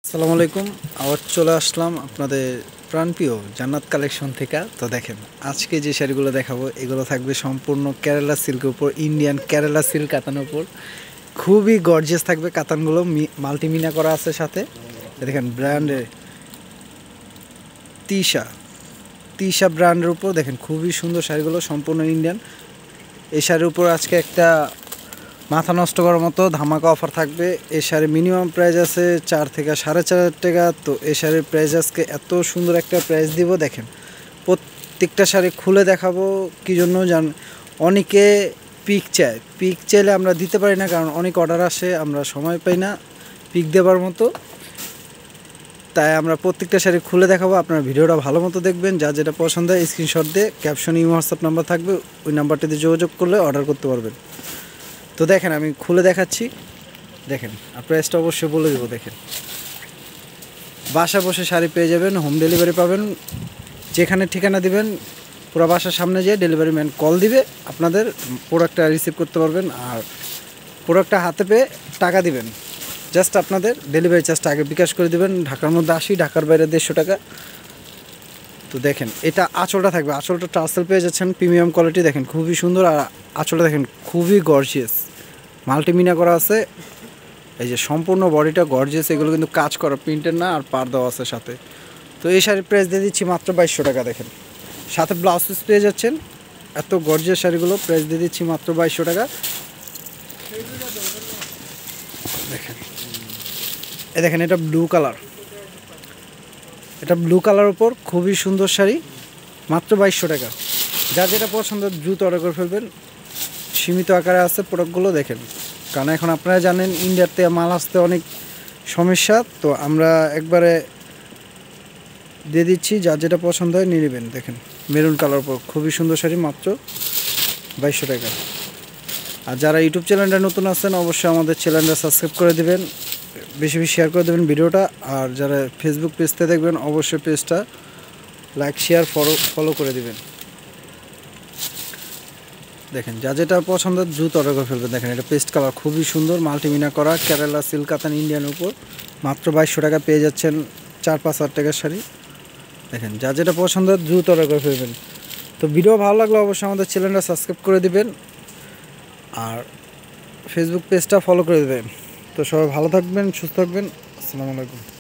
আসসালামু আলাইকুম। আবার চলে আসলাম আপনাদের প্রাণপ্রিয় জান্নাত কালেকশন থেকে। তো দেখেন আজকে যে শাড়িগুলো দেখাবো এগুলো থাকবে সম্পূর্ণ কেরালা সিল্কের উপর, ইন্ডিয়ান কেরালা সিল্ক কাতানের উপর। খুবই গর্জিয়াস থাকবে কাতানগুলো, মাল্টিমিনা করা আছে সাথে। দেখেন ব্র্যান্ডের তিশা তিশা ব্র্যান্ডের উপর দেখেন খুবই সুন্দর শাড়িগুলো, সম্পূর্ণ ইন্ডিয়ান। এই শাড়ির উপর আজকে একটা মাথা নষ্ট করার মতো ধামাকা অফার থাকবে। এই শাড়ির মিনিমাম প্রাইস আছে 4 থেকে 4.5 টাকা। তো এই শাড়ির প্রাইস আজকে এত সুন্দর একটা প্রাইস দিব। দেখেন প্রত্যেকটা শাড়ি খুলে দেখাবো। কী জন্য অনেকে পিক চাইলে আমরা দিতে পারি না, কারণ অনেক অর্ডার আসে, আমরা সময় পাই না পিক দেওয়ার মতো। তাই আমরা প্রত্যেকটা শাড়ি খুলে দেখাবো। আপনার ভিডিওটা ভালো মতো দেখবেন, যা যেটা পছন্দ হয় স্ক্রিনশট দিয়ে ক্যাপশনে হোয়াটসঅ্যাপ নাম্বার থাকবে, ওই নাম্বারটিতে যোগাযোগ করলে অর্ডার করতে পারবেন। তো দেখেন আমি খুলে দেখাচ্ছি। দেখেন আর প্রাইসটা অবশ্যই বলে দেবো। দেখেন বাসা বসে শাড়ি পেয়ে যাবেন, হোম ডেলিভারি পাবেন। যেখানে ঠিকানা দিবেন পুরো বাসার সামনে যেয়ে ডেলিভারি ম্যান কল দিবে, আপনাদের প্রোডাক্টটা রিসিভ করতে পারবেন। আর প্রোডাক্টটা হাতে পেয়ে টাকা দিবেন, জাস্ট আপনাদের ডেলিভারি চার্জটা আগে বিকাশ করে দিবেন। ঢাকার মধ্যে 80, ঢাকার বাইরে 150 টাকা। তো দেখেন এটা আঁচলটা থাকবে, আঁচলটা টার্সেল পেয়ে যাচ্ছেন প্রিমিয়াম কোয়ালিটি। দেখেন খুবই সুন্দর, আর আঁচলটা দেখেন খুবই গর্জিয়াস, মাল্টিমিনা করা আছে। এই যে সম্পূর্ণ বডিটা গর্জিয়াস, এগুলো কিন্তু কাজ করা, প্রিন্টের না, আর পার দেওয়া আছে সাথে। তো এই শাড়ির প্রাইস দিয়ে দিচ্ছি মাত্র 2200 টাকা। দেখেন সাথে ব্লাউজ পিস পেয়ে যাচ্ছেন। এত গর্জিয়াস শাড়িগুলো প্রাইস দিয়ে দিচ্ছি মাত্র 2200 টাকা। দেখেন দেখেন এটা ব্লু কালার, এটা ব্লু কালার উপর খুবই সুন্দর শাড়ি, মাত্র 2200 টাকা। যার যেটা পছন্দ দ্রুত অর্ডার করে ফেলবেন। সীমিত আকারে আছে প্রোডাক্টগুলো। দেখেন কারণ এখন আপনারা জানেন ইন্ডিয়াতে মাল আসতে অনেক সমস্যা, তো আমরা একবারে দিয়ে দিচ্ছি, যার যেটা পছন্দ হয় নিয়ে নেবেন। দেখেন মেরুন কালার উপর খুবই সুন্দর শাড়ি, মাত্র 2200 টাকা। আর যারা ইউটিউব চ্যানেলটা নতুন আছেন অবশ্যই আমাদের চ্যানেলটা সাবস্ক্রাইব করে দেবেন, বেশি বেশি শেয়ার করে দেবেন ভিডিওটা। আর যারা ফেসবুক পেজতে দেখবেন অবশ্যই পেজটা লাইক শেয়ার ফলো করে দেবেন। দেখেন যা যেটা পছন্দ দ্রুত অর্ডার করে ফেলবেন। দেখেন এটা পেস্ট কালার, খুবই সুন্দর, মাল্টিমিনা করা কেরালা সিল্ক কাতান ইন্ডিয়ান উপর, মাত্র 2200 টাকা পেয়ে যাচ্ছেন 4-5 হাজার টাকার শাড়ি। দেখেন যা যেটা পছন্দ দ্রুত অর্ডার করে ফেলবেন। তো ভিডিও ভালো লাগলে অবশ্যই আমাদের চ্যানেলটা সাবস্ক্রাইব করে দিবেন, আর ফেসবুক পেজটা ফলো করে দেবেন। তো সবাই ভালো থাকবেন, সুস্থ থাকবেন। আসসালামু আলাইকুম।